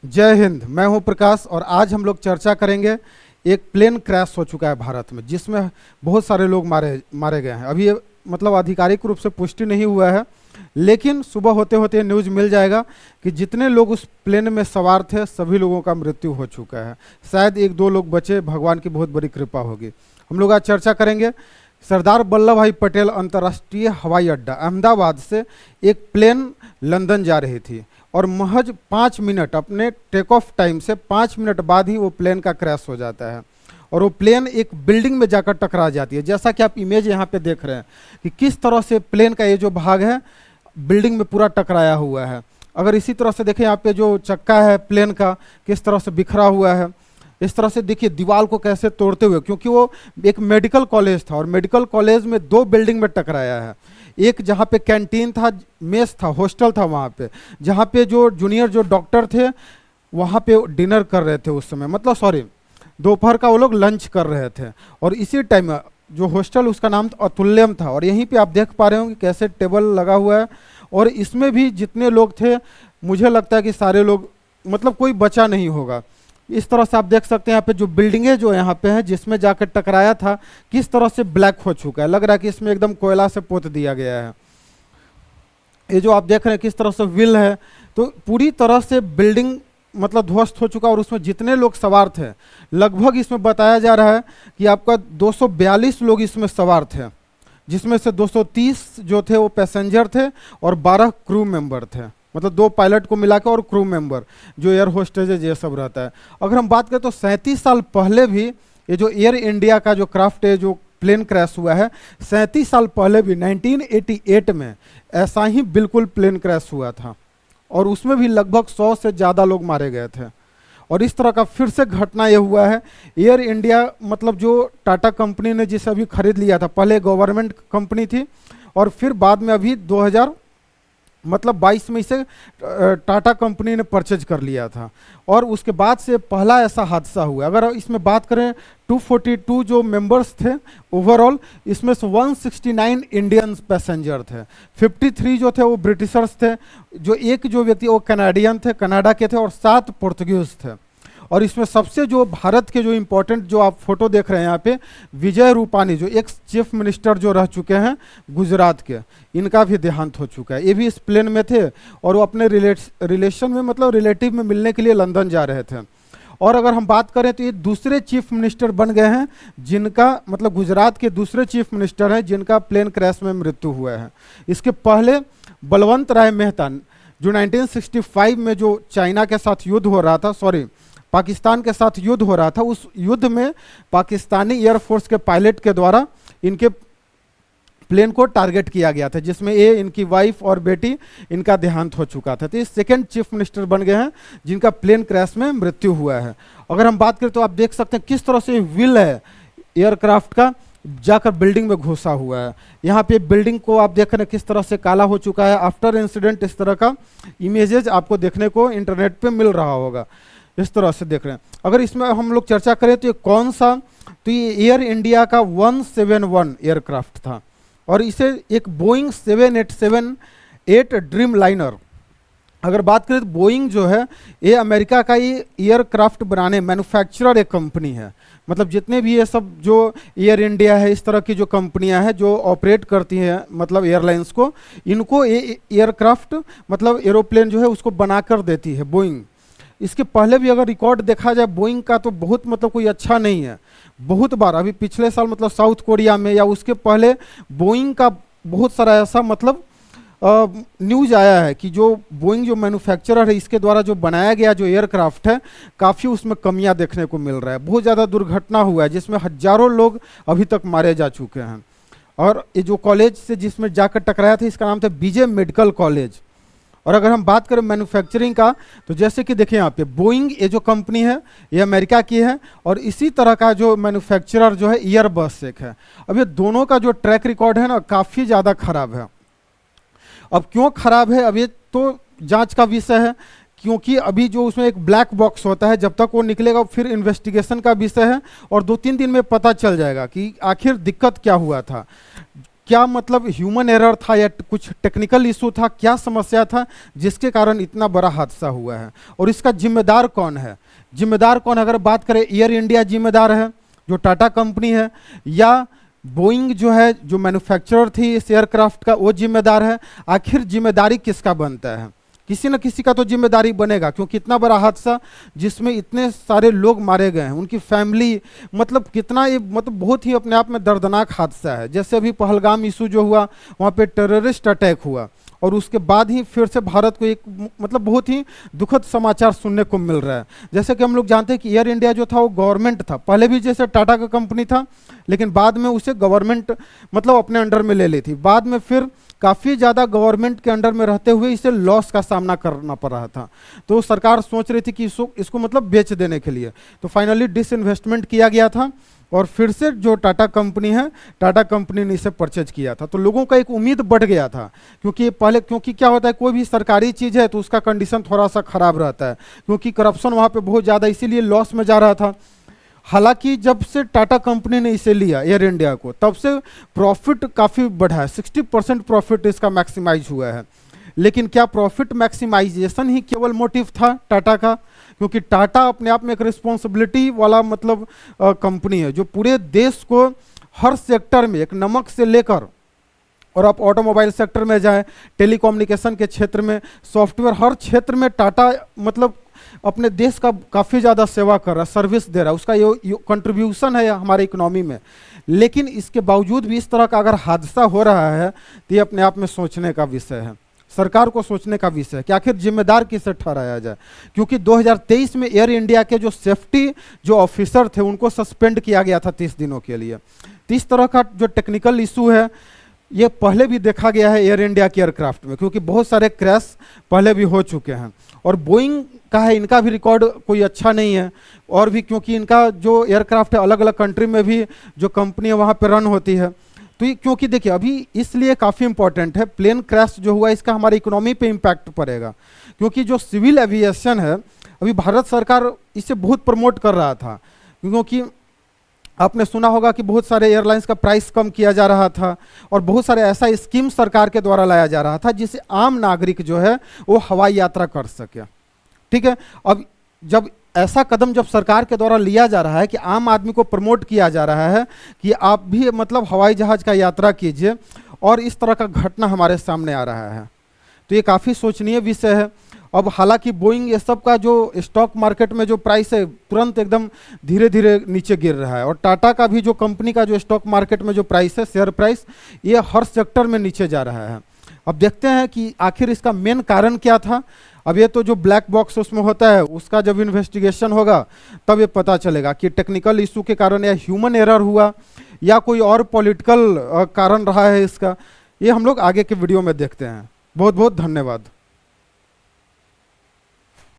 जय हिंद। मैं हूं प्रकाश और आज हम लोग चर्चा करेंगे। एक प्लेन क्रैश हो चुका है भारत में जिसमें बहुत सारे लोग मारे मारे गए हैं। अभी ये मतलब आधिकारिक रूप से पुष्टि नहीं हुआ है, लेकिन सुबह होते होते न्यूज़ मिल जाएगा कि जितने लोग उस प्लेन में सवार थे सभी लोगों का मृत्यु हो चुका है। शायद एक दो लोग बचे, भगवान की बहुत बड़ी कृपा होगी। हम लोग आज चर्चा करेंगे। सरदार वल्लभ भाई पटेल अंतर्राष्ट्रीय हवाई अड्डा अहमदाबाद से एक प्लेन लंदन जा रही थी और महज 5 मिनट अपने टेक ऑफ टाइम से 5 मिनट बाद ही वो प्लेन का क्रैश हो जाता है और वो प्लेन एक बिल्डिंग में जाकर टकरा जाती है। जैसा कि आप इमेज यहाँ पे देख रहे हैं कि किस तरह से प्लेन का ये जो भाग है बिल्डिंग में पूरा टकराया हुआ है। अगर इसी तरह से देखें, यहाँ पे जो चक्का है प्लेन का किस तरह से बिखरा हुआ है। इस तरह से देखिए दीवार को कैसे तोड़ते हुए, क्योंकि वो एक मेडिकल कॉलेज था और मेडिकल कॉलेज में दो बिल्डिंग में टकराया है। एक जहाँ पे कैंटीन था, मेस था, हॉस्टल था, वहाँ पे जहाँ पे जो जूनियर जो डॉक्टर थे वहाँ पे डिनर कर रहे थे उस समय, मतलब सॉरी दोपहर का वो लोग लंच कर रहे थे। और इसी टाइम जो हॉस्टल उसका नाम अतुल्यम था और यहीं पे आप देख पा रहे हो कि कैसे टेबल लगा हुआ है। और इसमें भी जितने लोग थे मुझे लगता है कि सारे लोग, मतलब कोई बचा नहीं होगा। इस तरह से आप देख सकते हैं यहाँ पे जो बिल्डिंगें जो यहाँ पे हैं जिसमें जाकर टकराया था किस तरह से ब्लैक हो चुका है। लग रहा है कि इसमें एकदम कोयला से पोत दिया गया है। ये जो आप देख रहे हैं किस तरह से व्हील है, तो पूरी तरह से बिल्डिंग मतलब ध्वस्त हो चुका। और उसमें जितने लोग सवार थे लगभग इसमें बताया जा रहा है कि आपका 242 लोग इसमें सवार थे, जिसमें से 230 जो थे वो पैसेंजर थे और 12 क्रू मेंबर थे, मतलब 2 पायलट को मिलाकर और क्रू मेंबर जो एयर होस्टेज ये सब रहता है। अगर हम बात करें तो 37 साल पहले भी ये जो एयर इंडिया का जो क्राफ्ट है जो प्लेन क्रैश हुआ है, 37 साल पहले भी 1988 में ऐसा ही बिल्कुल प्लेन क्रैश हुआ था और उसमें भी लगभग 100 से ज़्यादा लोग मारे गए थे। और इस तरह का फिर से घटना ये हुआ है। एयर इंडिया मतलब जो टाटा कंपनी ने जिसे अभी खरीद लिया था, पहले गवर्नमेंट कंपनी थी और फिर बाद में अभी 2022 में इसे टाटा कंपनी ने परचेज कर लिया था और उसके बाद से पहला ऐसा हादसा हुआ। अगर इसमें बात करें 242 जो मेंबर्स थे ओवरऑल, इसमें से 169 इंडियन पैसेंजर थे, 53 जो थे वो ब्रिटिशर्स थे, जो एक जो व्यक्ति वो कनाडियन थे, कनाडा के थे, और 7 पोर्तुगीज थे। और इसमें सबसे जो भारत के जो इम्पोर्टेंट जो आप फोटो देख रहे हैं यहाँ पे, विजय रूपानी जो एक्स चीफ मिनिस्टर जो रह चुके हैं गुजरात के, इनका भी देहांत हो चुका है। ये भी इस प्लेन में थे और वो अपने रिलेशन में मतलब रिलेटिव में मिलने के लिए लंदन जा रहे थे। और अगर हम बात करें तो ये दूसरे चीफ मिनिस्टर बन गए हैं जिनका मतलब गुजरात के दूसरे चीफ मिनिस्टर हैं जिनका प्लेन क्रैश में मृत्यु हुआ है। इसके पहले बलवंत राय मेहता जो 1965 में जो चाइना के साथ युद्ध हो रहा था, सॉरी पाकिस्तान के साथ युद्ध हो रहा था, उस युद्ध में पाकिस्तानी एयरफोर्स के पायलट के द्वारा इनके प्लेन को टारगेट किया गया था, जिसमें ये इनकी वाइफ और बेटी इनका देहांत हो चुका था। तो ये सेकेंड चीफ मिनिस्टर बन गए हैं जिनका प्लेन क्रैश में मृत्यु हुआ है। अगर हम बात करें तो आप देख सकते हैं किस तरह से व्हील है एयरक्राफ्ट का जाकर बिल्डिंग में घुसा हुआ है। यहाँ पे बिल्डिंग को आप देख रहे हैं किस तरह से काला हो चुका है। आफ्टर इंसिडेंट इस तरह का इमेजेज आपको देखने को इंटरनेट पे मिल रहा होगा, इस तरह से देख रहे हैं। अगर इसमें हम लोग चर्चा करें तो ये कौन सा, तो ये एयर इंडिया का 171 एयरक्राफ्ट था और इसे एक बोइंग 787-8 ड्रीम लाइनर। अगर बात करें तो बोइंग जो है ये अमेरिका का ये एयरक्राफ्ट बनाने मैन्युफैक्चरर एक कंपनी है। मतलब जितने भी ये सब जो एयर इंडिया है इस तरह की जो कंपनियां हैं जो ऑपरेट करती हैं मतलब एयरलाइंस को, इनको ये एयरक्राफ्ट मतलब एरोप्लेन जो है उसको बनाकर देती है बोइंग। इसके पहले भी अगर रिकॉर्ड देखा जाए बोइंग का तो बहुत मतलब कोई अच्छा नहीं है। बहुत बार अभी पिछले साल मतलब साउथ कोरिया में या उसके पहले बोइंग का बहुत सारा ऐसा मतलब न्यूज आया है कि जो बोइंग जो मैन्युफैक्चरर है इसके द्वारा जो बनाया गया जो एयरक्राफ्ट है काफ़ी उसमें कमियां देखने को मिल रहा है। बहुत ज़्यादा दुर्घटना हुआ है जिसमें हजारों लोग अभी तक मारे जा चुके हैं। और ये जो कॉलेज से जिसमें जाकर टकराया था इसका नाम था बीजे मेडिकल कॉलेज। और अगर हम बात करें मैन्युफैक्चरिंग का तो जैसे कि देखिए यहाँ पे बोइंग ये जो कंपनी है ये अमेरिका की है और इसी तरह का जो मैन्युफैक्चरर जो है एयरबस एक है। अब ये दोनों का जो ट्रैक रिकॉर्ड है ना काफ़ी ज़्यादा खराब है। अब क्यों खराब है अब ये तो जांच का विषय है, क्योंकि अभी जो उसमें एक ब्लैक बॉक्स होता है जब तक वो निकलेगा फिर इन्वेस्टिगेशन का विषय है और 2-3 दिन में पता चल जाएगा कि आखिर दिक्कत क्या हुआ था। क्या मतलब ह्यूमन एरर था या कुछ टेक्निकल इशू था, क्या समस्या था जिसके कारण इतना बड़ा हादसा हुआ है, और इसका जिम्मेदार कौन है? जिम्मेदार कौन है? अगर बात करें, एयर इंडिया जिम्मेदार है जो टाटा कंपनी है, या बोइंग जो है जो मैन्युफैक्चरर थी इस एयरक्राफ्ट का वो जिम्मेदार है? आखिर जिम्मेदारी किसका बनता है? किसी न किसी का तो जिम्मेदारी बनेगा, क्योंकि इतना बड़ा हादसा जिसमें इतने सारे लोग मारे गए हैं, उनकी फैमिली, मतलब कितना ये मतलब बहुत ही अपने आप में दर्दनाक हादसा है। जैसे अभी पहलगाम इशू जो हुआ, वहाँ पे टेररिस्ट अटैक हुआ, और उसके बाद ही फिर से भारत को एक मतलब बहुत ही दुखद समाचार सुनने को मिल रहा है। जैसे कि हम लोग जानते हैं कि एयर इंडिया जो था वो गवर्नमेंट था, पहले भी जैसे टाटा का कंपनी था, लेकिन बाद में उसे गवर्नमेंट मतलब अपने अंडर में ले ली थी। बाद में फिर काफ़ी ज़्यादा गवर्नमेंट के अंडर में रहते हुए इसे लॉस का सामना करना पड़ रहा था। तो सरकार सोच रही थी कि इसको मतलब बेच देने के लिए, तो फाइनली डिसइन्वेस्टमेंट किया गया था, और फिर से जो टाटा कंपनी है, टाटा कंपनी ने इसे परचेज किया था। तो लोगों का एक उम्मीद बढ़ गया था, क्योंकि क्या होता है, कोई भी सरकारी चीज़ है तो उसका कंडीशन थोड़ा सा खराब रहता है, क्योंकि करप्शन वहाँ पे बहुत ज़्यादा, इसीलिए लॉस में जा रहा था। हालांकि जब से टाटा कंपनी ने इसे लिया एयर इंडिया को, तब से प्रॉफिट काफ़ी बढ़ा है, 60% प्रॉफिट इसका मैक्सिमाइज हुआ है। लेकिन क्या प्रॉफिट मैक्सिमाइजेशन ही केवल मोटिव था टाटा का? क्योंकि टाटा अपने आप में एक रिस्पॉन्सिबिलिटी वाला मतलब कंपनी है, जो पूरे देश को हर सेक्टर में, एक नमक से लेकर, और आप ऑटोमोबाइल सेक्टर में जाएं, टेलीकम्युनिकेशन के क्षेत्र में, सॉफ्टवेयर, हर क्षेत्र में टाटा मतलब अपने देश का काफ़ी ज़्यादा सेवा कर रहा है, सर्विस दे रहा है, उसका ये कंट्रीब्यूशन है हमारे इकोनॉमी में। लेकिन इसके बावजूद भी इस तरह का अगर हादसा हो रहा है तो ये अपने आप में सोचने का विषय है, सरकार को सोचने का विषय है कि आखिर जिम्मेदार किसे ठहराया जाए। क्योंकि 2023 में एयर इंडिया के जो सेफ्टी जो ऑफिसर थे उनको सस्पेंड किया गया था 30 दिनों के लिए। तो इस तरह का जो टेक्निकल इशू है ये पहले भी देखा गया है एयर इंडिया के एयरक्राफ्ट में, क्योंकि बहुत सारे क्रैश पहले भी हो चुके हैं। और बोइंग का है, इनका भी रिकॉर्ड कोई अच्छा नहीं है, और भी क्योंकि इनका जो एयरक्राफ्ट है अलग अलग कंट्री में भी जो कंपनी है वहाँ पे रन होती है। तो ये क्योंकि देखिए अभी इसलिए काफ़ी इंपॉर्टेंट है, प्लेन क्रैश जो हुआ इसका हमारी इकोनॉमी पे इम्पैक्ट पड़ेगा। क्योंकि जो सिविल एविएशन है अभी भारत सरकार इसे बहुत प्रमोट कर रहा था, क्योंकि आपने सुना होगा कि बहुत सारे एयरलाइंस का प्राइस कम किया जा रहा था, और बहुत सारे ऐसा स्कीम सरकार के द्वारा लाया जा रहा था जिससे आम नागरिक जो है वो हवाई यात्रा कर सके। ठीक है, अब जब ऐसा कदम जब सरकार के द्वारा लिया जा रहा है कि आम आदमी को प्रमोट किया जा रहा है कि आप भी मतलब हवाई जहाज़ का यात्रा कीजिए, और इस तरह का घटना हमारे सामने आ रहा है, तो ये काफ़ी सोचनीय विषय है। अब हालांकि बोइंग ये सब का जो स्टॉक मार्केट में जो प्राइस है तुरंत एकदम धीरे धीरे नीचे गिर रहा है, और टाटा का भी जो कंपनी का जो स्टॉक मार्केट में जो प्राइस है, शेयर प्राइस, ये हर सेक्टर में नीचे जा रहा है। अब देखते हैं कि आखिर इसका मेन कारण क्या था। अब ये तो जो ब्लैक बॉक्स उसमें होता है उसका जब इन्वेस्टिगेशन होगा तब ये पता चलेगा कि टेक्निकल इशू के कारण या ह्यूमन एरर हुआ या कोई और पॉलिटिकल कारण रहा है इसका। ये हम लोग आगे के वीडियो में देखते हैं। बहुत बहुत धन्यवाद।